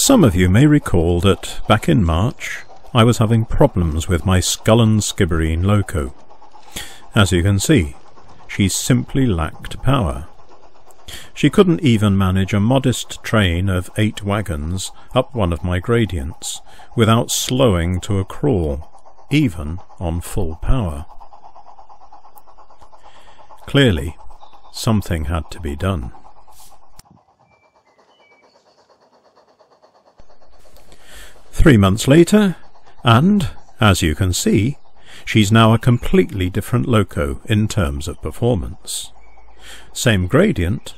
Some of you may recall that back in March I was having problems with my Schull Skibbereen loco. As you can see, she simply lacked power. She couldn't even manage a modest train of 8 wagons up one of my gradients without slowing to a crawl, even on full power. Clearly, something had to be done. Three months later, and, as you can see, she's now a completely different loco in terms of performance. Same gradient,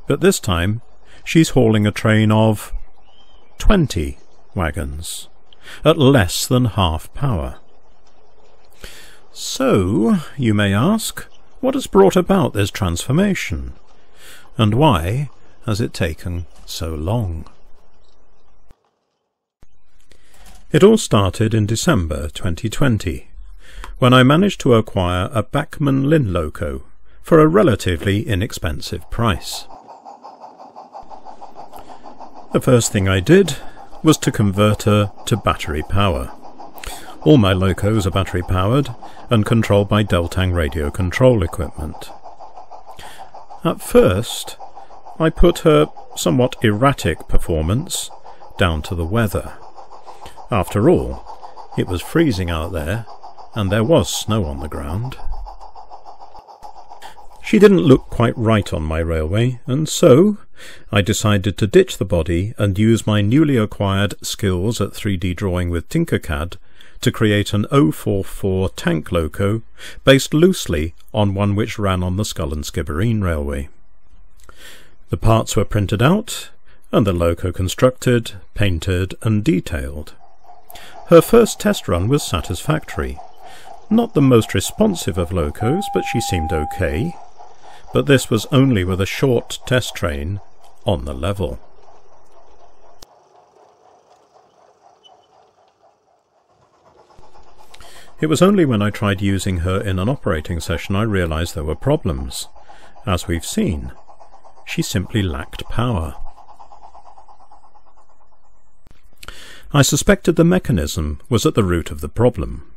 but this time she's hauling a train of 20 wagons, at less than half power. So, you may ask, what has brought about this transformation? And why has it taken so long? It all started in December 2020, when I managed to acquire a Bachmann Linn loco for a relatively inexpensive price. The first thing I did was to convert her to battery power. All my locos are battery powered and controlled by Deltang radio control equipment. At first, I put her somewhat erratic performance down to the weather. After all, it was freezing out there, and there was snow on the ground. She didn't look quite right on my railway, and so I decided to ditch the body and use my newly acquired skills at 3D drawing with Tinkercad to create an 044 tank loco based loosely on one which ran on the Schull Skibbereen railway. The parts were printed out, and the loco constructed, painted and detailed. Her first test run was satisfactory. Not the most responsive of locos, but she seemed okay. But this was only with a short test train on the level. It was only when I tried using her in an operating session I realised there were problems. As we've seen, she simply lacked power. I suspected the mechanism was at the root of the problem.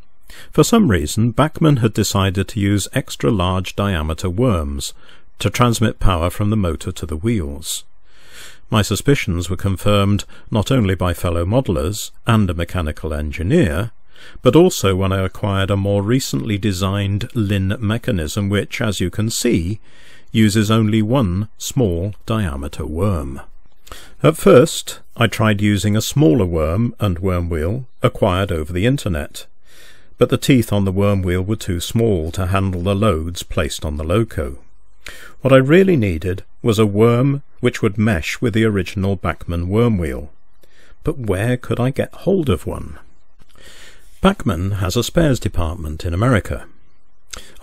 For some reason, Bachmann had decided to use extra large diameter worms to transmit power from the motor to the wheels. My suspicions were confirmed not only by fellow modellers and a mechanical engineer, but also when I acquired a more recently designed Linn mechanism which, as you can see, uses only one small diameter worm. At first, I tried using a smaller worm and worm wheel acquired over the internet, but the teeth on the worm wheel were too small to handle the loads placed on the loco. What I really needed was a worm which would mesh with the original Bachmann worm wheel. But where could I get hold of one? Bachmann has a spares department in America.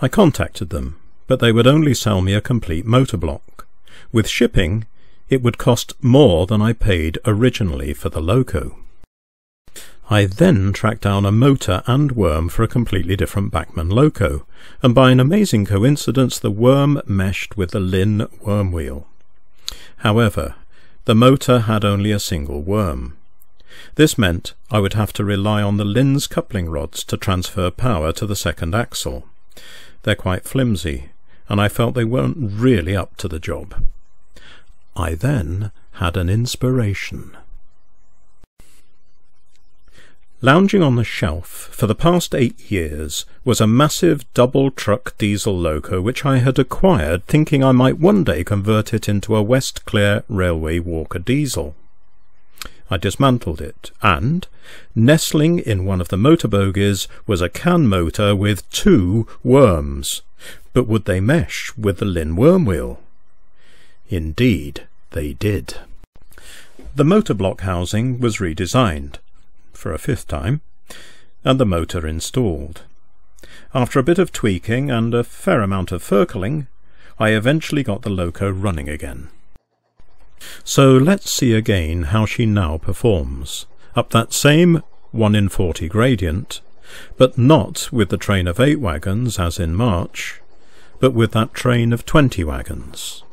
I contacted them, but they would only sell me a complete motor block. With shipping, it would cost more than I paid originally for the loco. I then tracked down a motor and worm for a completely different Bachmann loco, and by an amazing coincidence the worm meshed with the Linn worm wheel. However, the motor had only a single worm. This meant I would have to rely on the Linn's coupling rods to transfer power to the second axle. They're quite flimsy, and I felt they weren't really up to the job. I then had an inspiration. Lounging on the shelf for the past 8 years was a massive double-truck diesel loco which I had acquired thinking I might one day convert it into a West Clear Railway Walker diesel. I dismantled it, and, nestling in one of the motor bogies, was a can motor with 2 worms. But would they mesh with the Linn worm wheel? Indeed, they did. The motor block housing was redesigned, for a 5th time, and the motor installed. After a bit of tweaking and a fair amount of furkling, I eventually got the loco running again. So let's see again how she now performs, up that same 1 in 40 gradient, but not with the train of 8 wagons as in March, but with that train of 20 wagons.